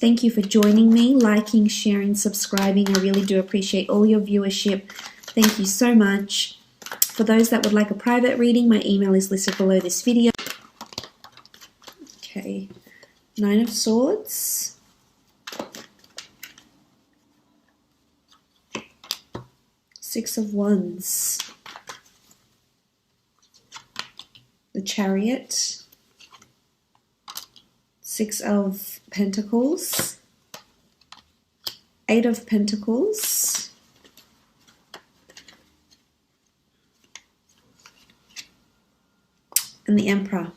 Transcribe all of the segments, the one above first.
Thank you for joining me, liking, sharing, subscribing. I really do appreciate all your viewership. Thank you so much. For those that would like a private reading, my email is listed below this video. Okay, 9 of Swords. Six of Wands. The Chariot. Six of Pentacles. Eight of Pentacles. And the Emperor.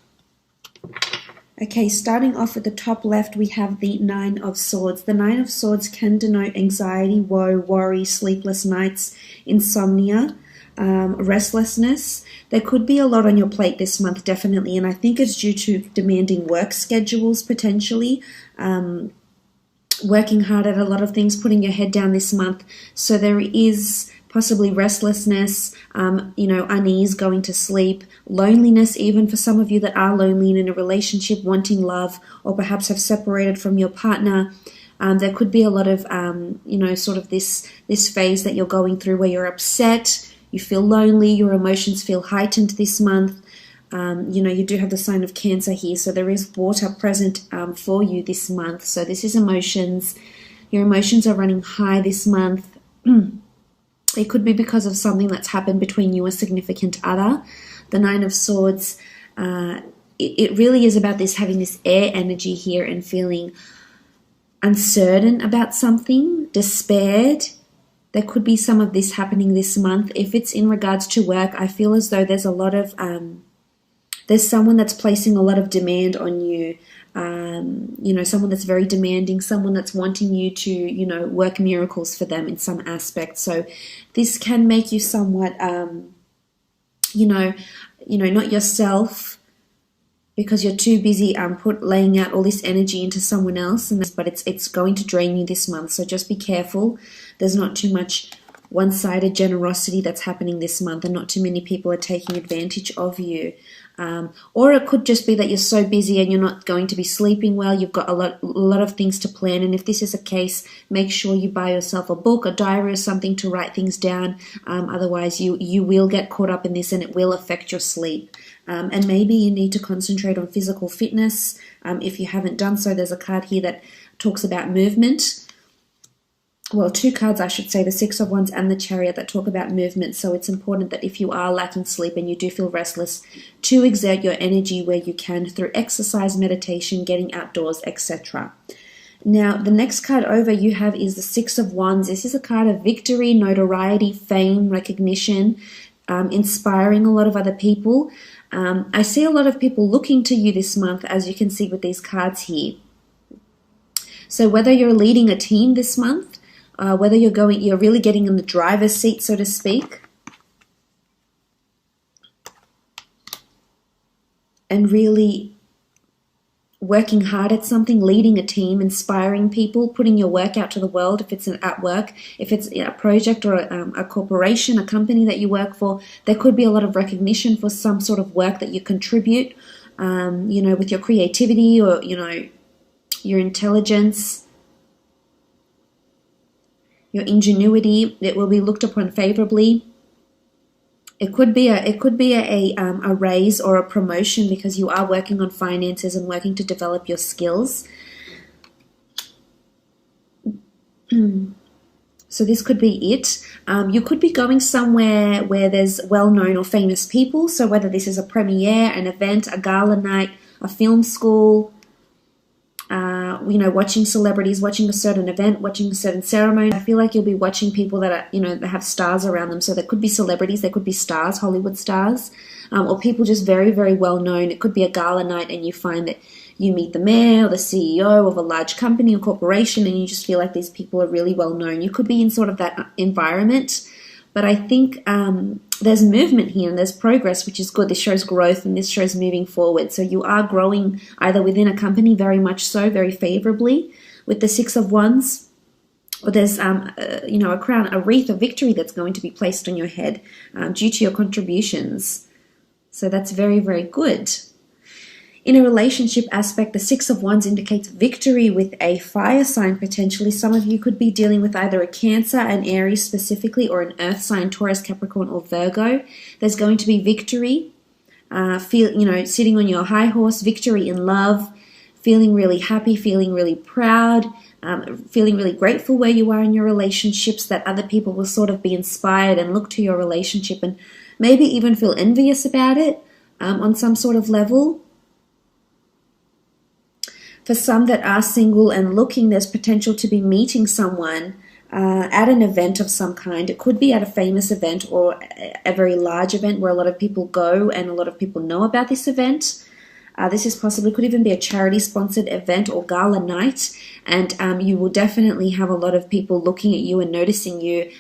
Okay, starting off at the top left, we have the 9 of Swords. The 9 of Swords can denote anxiety, woe, worry, sleepless nights, insomnia, restlessness. There could be a lot on your plate this month, definitely, and I think it's due to demanding work schedules, potentially, working hard at a lot of things, putting your head down this month. So there is possibly restlessness, unease, going to sleep, loneliness, even for some of you that are lonely and in a relationship, wanting love, or perhaps have separated from your partner. There could be a lot of, sort of this phase that you're going through where you're upset, you feel lonely, your emotions feel heightened this month. You do have the sign of Cancer here, so there is water present for you this month. So this is emotions. Your emotions are running high this month. It could be because of something that's happened between you and a significant other. The 9 of Swords, it really is about this, having this air energy here and feeling uncertain about something, despaired. There could be some of this happening this month. If it's in regards to work, I feel as though there's a lot of, there's someone that's placing a lot of demand on you. Someone that's very demanding, someone that's wanting you to, work miracles for them in some aspect. So this can make you somewhat, not yourself, because you're too busy laying out all this energy into someone else, but it's going to drain you this month. So just be careful. There's not too much one-sided generosity that's happening this month, and not too many people are taking advantage of you. Or it could just be that you're so busy and you're not going to be sleeping well. You've got a lot of things to plan, and if this is a case, make sure you buy yourself a book, a diary, or something to write things down. Otherwise, you will get caught up in this, and it will affect your sleep. And maybe you need to concentrate on physical fitness. If you haven't done so, there's a card here that talks about movement. Well, 2 cards, I should say, the 6 of Wands and the Chariot, that talk about movement. So it's important that if you are lacking sleep and you do feel restless, to exert your energy where you can through exercise, meditation, getting outdoors, etc. Now, the next card over you have is the 6 of Wands. This is a card of victory, notoriety, fame, recognition, inspiring a lot of other people. I see a lot of people looking to you this month, as you can see with these cards here. So whether you're leading a team this month, whether you're really getting in the driver's seat, so to speak, and really working hard at something, leading a team, inspiring people, putting your work out to the world. If it's at work, if it's a project or a corporation, a company that you work for, there could be a lot of recognition for some sort of work that you contribute, with your creativity or, your intelligence, your ingenuity. It will be looked upon favorably. It could be a raise or a promotion because you are working on finances and working to develop your skills. So this could be it. You could be going somewhere where there's well-known or famous people. So whether this is a premiere, an event, a gala night, a film school, watching celebrities, watching a certain event, watching a certain ceremony. I feel like you'll be watching people that are, that have stars around them. So there could be celebrities, there could be stars, Hollywood stars, or people just very, very well known. It could be a gala night and you find that you meet the mayor or the CEO of a large company or corporation and you just feel like these people are really well known. You could be in sort of that environment. But I think there's movement here and there's progress, which is good. This shows growth and this shows moving forward. So you are growing either within a company, very much so, very favorably with the 6 of Wands, or there's a crown, a wreath of victory that's going to be placed on your head due to your contributions. So that's very, very good. In a relationship aspect, the Six of Wands indicates victory with a fire sign potentially. Some of you could be dealing with either a Cancer, an Aries specifically, or an earth sign, Taurus, Capricorn, or Virgo. There's going to be victory. Sitting on your high horse, victory in love, feeling really happy, feeling really proud, feeling really grateful where you are in your relationships, that other people will sort of be inspired and look to your relationship and maybe even feel envious about it on some sort of level. For some that are single and looking, there's potential to be meeting someone at an event of some kind. It could be at a famous event or a very large event where a lot of people go and a lot of people know about this event. This is possibly, could even be a charity-sponsored event or gala night, and you will definitely have a lot of people looking at you and noticing you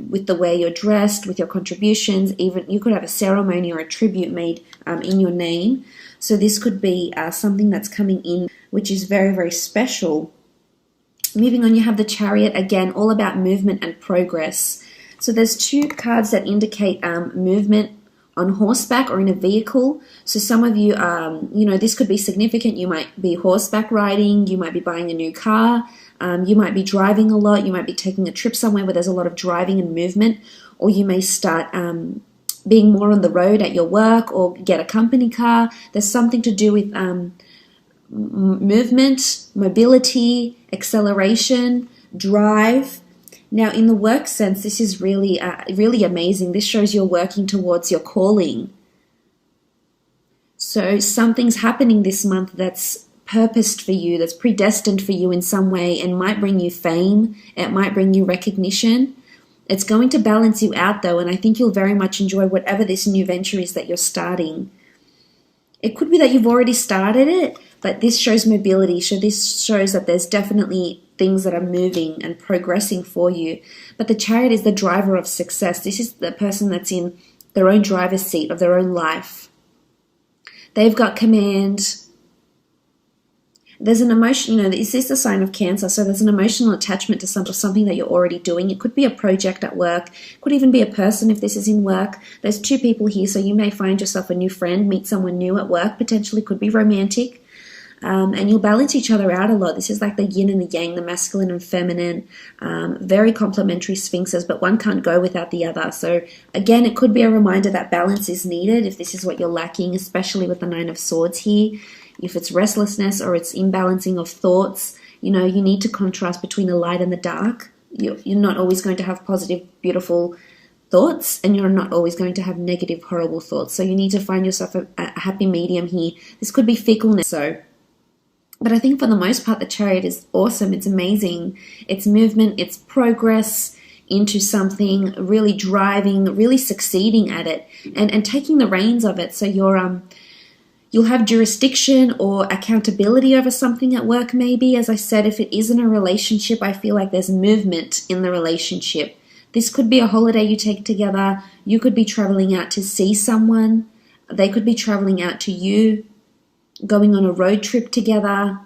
with the way you're dressed, with your contributions. Even you could have a ceremony or a tribute made in your name. So this could be something that's coming in, which is very, very special. Moving on, you have the Chariot, again, all about movement and progress. So there's two cards that indicate movement on horseback or in a vehicle. So some of you, this could be significant. You might be horseback riding, you might be buying a new car, you might be driving a lot, you might be taking a trip somewhere where there's a lot of driving and movement, or you may start being more on the road at your work or get a company car. There's something to do with movement, mobility, acceleration, drive. Now, in the work sense, this is really, really amazing. This shows you're working towards your calling. So something's happening this month that's purposed for you, that's predestined for you in some way, and might bring you fame. It might bring you recognition. It's going to balance you out, though, and I think you'll very much enjoy whatever this new venture is that you're starting. It could be that you've already started it, but this shows mobility. So this shows that there's definitely things that are moving and progressing for you. But the Chariot is the driver of success. This is the person that's in their own driver's seat of their own life. They've got command. There's an emotion, this is the sign of Cancer, so there's an emotional attachment to something that you're already doing. It could be a project at work, it could even be a person if this is in work. There's two people here, so you may find yourself a new friend, meet someone new at work, potentially could be romantic, and you'll balance each other out a lot. This is like the yin and the yang, the masculine and feminine, very complementary sphinxes, but one can't go without the other. So again, it could be a reminder that balance is needed if this is what you're lacking, especially with the Nine of Swords here. If it's restlessness or it's imbalancing of thoughts, you need to contrast between the light and the dark. You're not always going to have positive, beautiful thoughts, and you're not always going to have negative, horrible thoughts. So you need to find yourself a happy medium here. This could be fickleness. But I think for the most part, the Chariot is awesome. It's amazing. It's movement, it's progress into something, really driving, really succeeding at it, and taking the reins of it. So you'll have jurisdiction or accountability over something at work maybe. As I said, if it isn't a relationship, I feel like there's movement in the relationship. This could be a holiday you take together. You could be traveling out to see someone. They could be traveling out to you, going on a road trip together.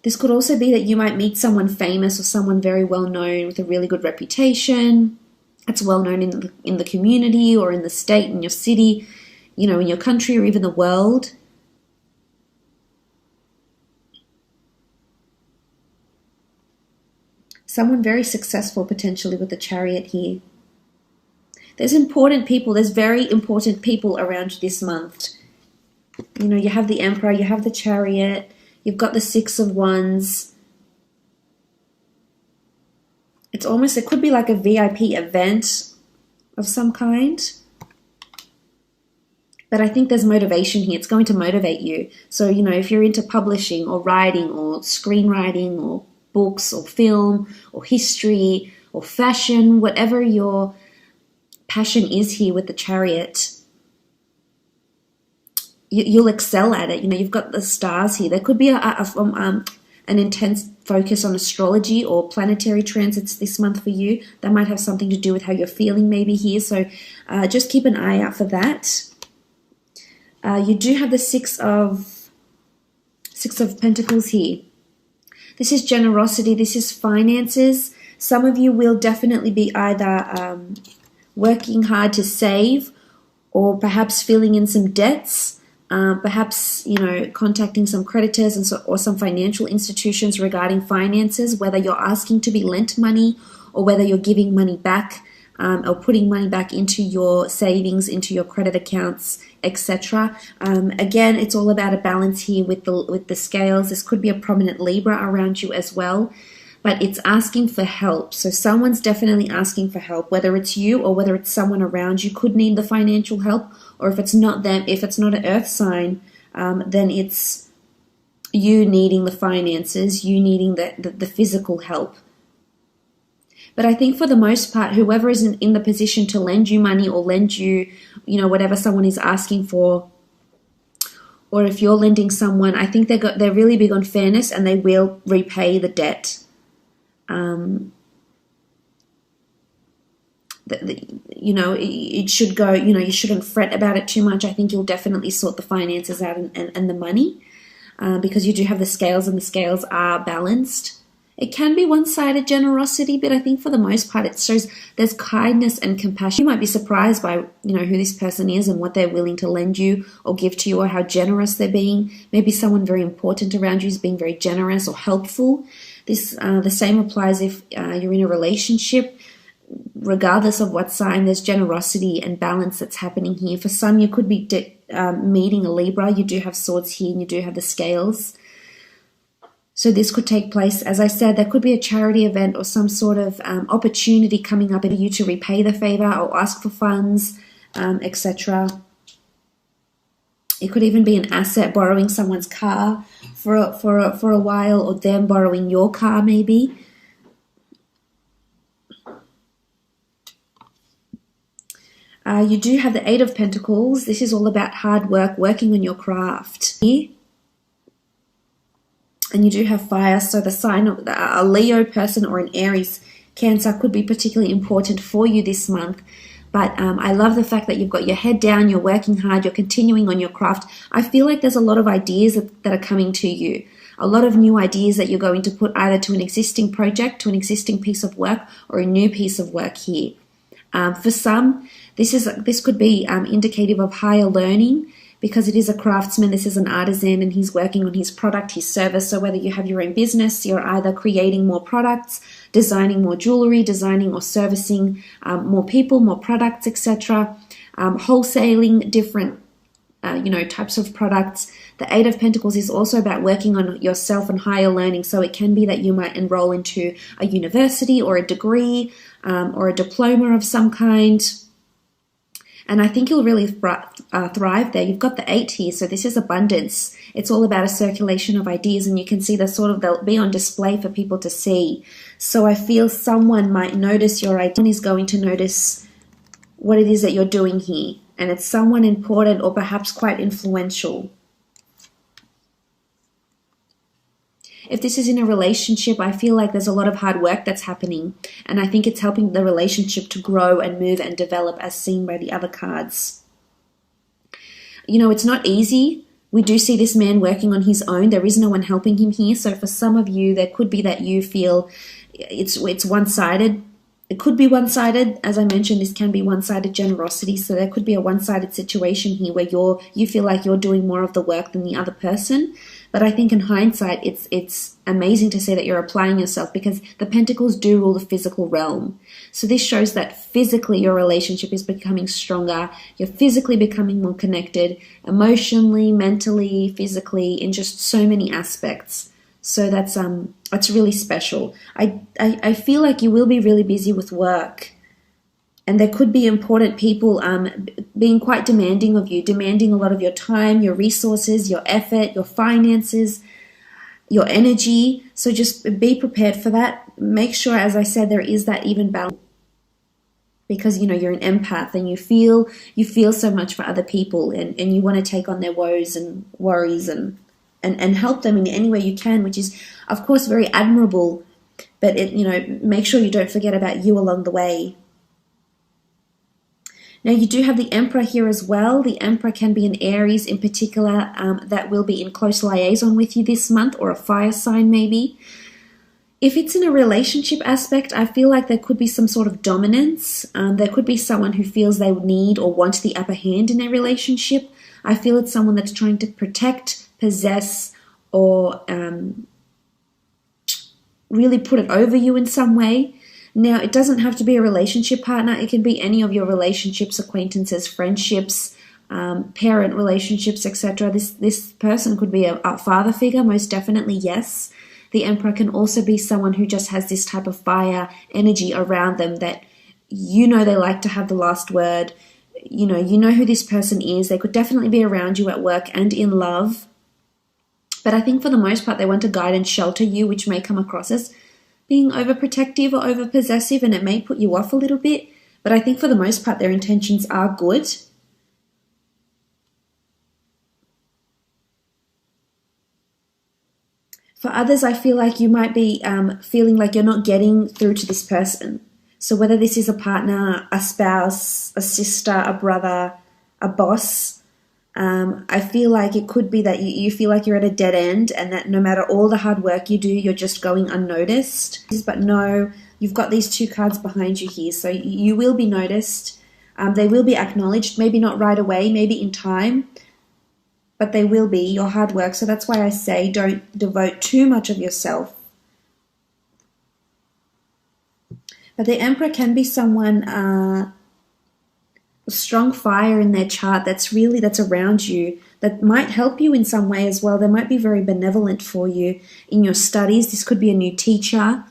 This could also be that you might meet someone famous or someone very well known with a really good reputation. It's well known in the community or in the state, in your city, in your country or even the world. Someone very successful potentially with the Chariot here. There's very important people around this month. You have the Emperor, you have the Chariot, you've got the Six of Wands. It could be like a VIP event of some kind. But I think there's motivation here. It's going to motivate you. So, if you're into publishing or writing or screenwriting or books or film or history or fashion, whatever your passion is here with the Chariot, you'll excel at it. You've got the stars here. There could be an intense focus on astrology or planetary transits this month for you. That might have something to do with how you're feeling maybe here. So just keep an eye out for that. You do have the Six of Pentacles here. This is generosity. This is finances. Some of you will definitely be either working hard to save or perhaps filling in some debts. Perhaps, contacting some creditors or some financial institutions regarding finances, whether you're asking to be lent money or whether you're giving money back, or putting money back into your savings, into your credit accounts, etc. Again, it's all about a balance here with the scales. This could be a prominent Libra around you as well, but it's asking for help. So someone's definitely asking for help, whether it's you or whether it's someone around you could need the financial help, or if it's not them, if it's not an earth sign, then it's you needing the finances, you needing the physical help. But I think for the most part, whoever is in the position to lend you money or lend you, whatever someone is asking for, or if you're lending someone, I think they're really big on fairness and they will repay the debt. It should go, you shouldn't fret about it too much. I think you'll definitely sort the finances out and the money, because you do have the scales and the scales are balanced. It can be one-sided generosity, but I think for the most part it shows there's kindness and compassion. You might be surprised by, who this person is and what they're willing to lend you or give to you, or how generous they're being. Maybe someone very important around you is being very generous or helpful. The same applies if you're in a relationship. Regardless of what sign, there's generosity and balance that's happening here. For some, you could be meeting a Libra. You do have swords here and you do have the scales. So this could take place, as I said, there could be a charity event or some sort of opportunity coming up for you to repay the favor or ask for funds, etc. It could even be an asset, borrowing someone's car for a while, or them borrowing your car maybe. You do have the Eight of Pentacles. This is all about hard work, working on your craft. And you do have fire, so the sign of a Leo person or an Aries, Cancer could be particularly important for you this month. But I love the fact that you've got your head down, you're working hard, you're continuing on your craft. I feel like there's a lot of ideas that are coming to you. A lot of new ideas that you're going to put either to an existing project, to an existing piece of work, or a new piece of work here. For some, this could be indicative of higher learning, because it is a craftsman, this is an artisan, and he's working on his product, his service. So whether you have your own business, you're either creating more products, designing more jewelry, designing or servicing more people, more products, etc. Wholesaling different types of products. The Eight of Pentacles is also about working on yourself and higher learning. So it can be that you might enroll into a university or a degree or a diploma of some kind. And I think you'll really thrive there. You've got the 8 here, so this is abundance. It's all about a circulation of ideas, and you can see they'll be on display for people to see. So I feel someone might notice your idea. Someone is going to notice what it is that you're doing here, and it's someone important or perhaps quite influential. If this is in a relationship, I feel like there's a lot of hard work that's happening, and I think it's helping the relationship to grow and move and develop, as seen by the other cards. It's not easy. We do see this man working on his own. There is no one helping him here. So for some of you, there could be that you feel it's one-sided. It could be one-sided. As I mentioned, this can be one-sided generosity. So there could be a one-sided situation here where you feel like you're doing more of the work than the other person. But I think in hindsight, it's amazing to see that you're applying yourself, because the Pentacles do rule the physical realm. So this shows that physically your relationship is becoming stronger. You're physically becoming more connected, emotionally, mentally, physically, in just so many aspects. So that's really special. I feel like you will be really busy with work. And there could be important people being quite demanding of you, demanding a lot of your time, your resources, your effort, your finances, your energy. So just be prepared for that. Make sure, as I said, there is that even balance, because you're an empath and you feel so much for other people, and you want to take on their woes and worries and help them in any way you can, which is of course very admirable. But make sure you don't forget about you along the way. Now, you do have the Emperor here as well. The Emperor can be an Aries in particular that will be in close liaison with you this month, or a fire sign maybe. If it's in a relationship aspect, I feel like there could be some sort of dominance. There could be someone who feels they need or want the upper hand in a relationship. I feel it's someone that's trying to protect, possess, or really put it over you in some way. Now, it doesn't have to be a relationship partner. It can be any of your relationships, acquaintances, friendships, parent relationships, etc. This person could be a father figure, most definitely, yes. The Emperor can also be someone who just has this type of fire energy around them that you know they like to have the last word. You know who this person is. They could definitely be around you at work and in love. But I think for the most part, they want to guide and shelter you, which may come across as being overprotective or overpossessive, and it may put you off a little bit. But I think for the most part, their intentions are good. For others, I feel like you might be feeling like you're not getting through to this person. So whether this is a partner, a spouse, a sister, a brother, a boss, I feel like it could be that you feel like you're at a dead end and that no matter all the hard work you do, you're just going unnoticed. But no, you've got these two cards behind you here. So you will be noticed. They will be acknowledged, maybe not right away, maybe in time, but they will be your hard work. So that's why I say don't devote too much of yourself. But the Emperor can be someone strong fire in their chart that's around you, that might help you in some way as well. They might be very benevolent for you in your studies. This could be a new teacher.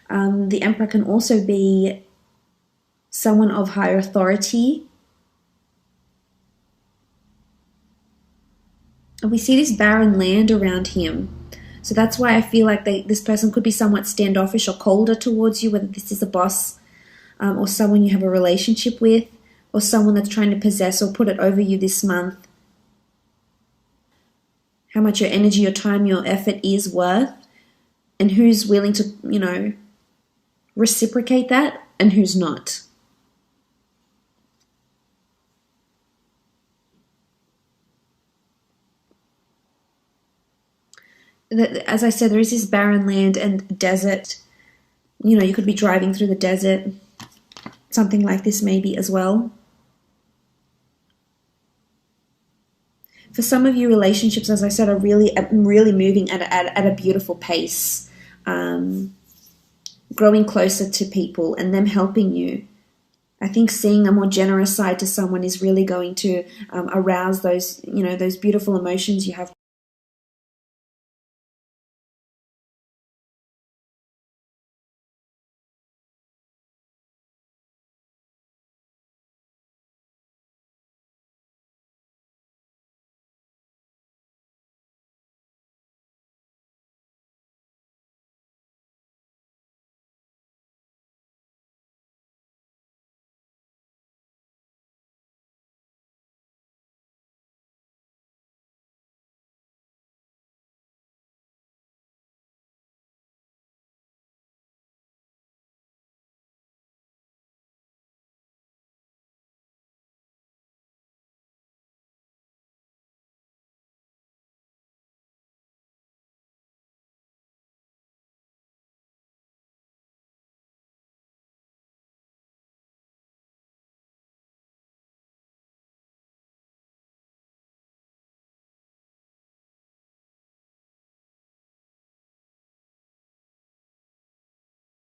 The Emperor can also be someone of higher authority. And we see this barren land around him. So that's why I feel like this person could be somewhat standoffish or colder towards you, whether this is a boss or someone you have a relationship with, or someone that's trying to possess or put it over you this month. How much your energy, your time, your effort is worth, and who's willing to, reciprocate that and who's not. As I said, there is this barren land and desert. You could be driving through the desert. Something like this maybe as well. For some of you, relationships, as I said, are really moving at a beautiful pace. Growing closer to people and them helping you. I think seeing a more generous side to someone is really going to arouse those beautiful emotions you have.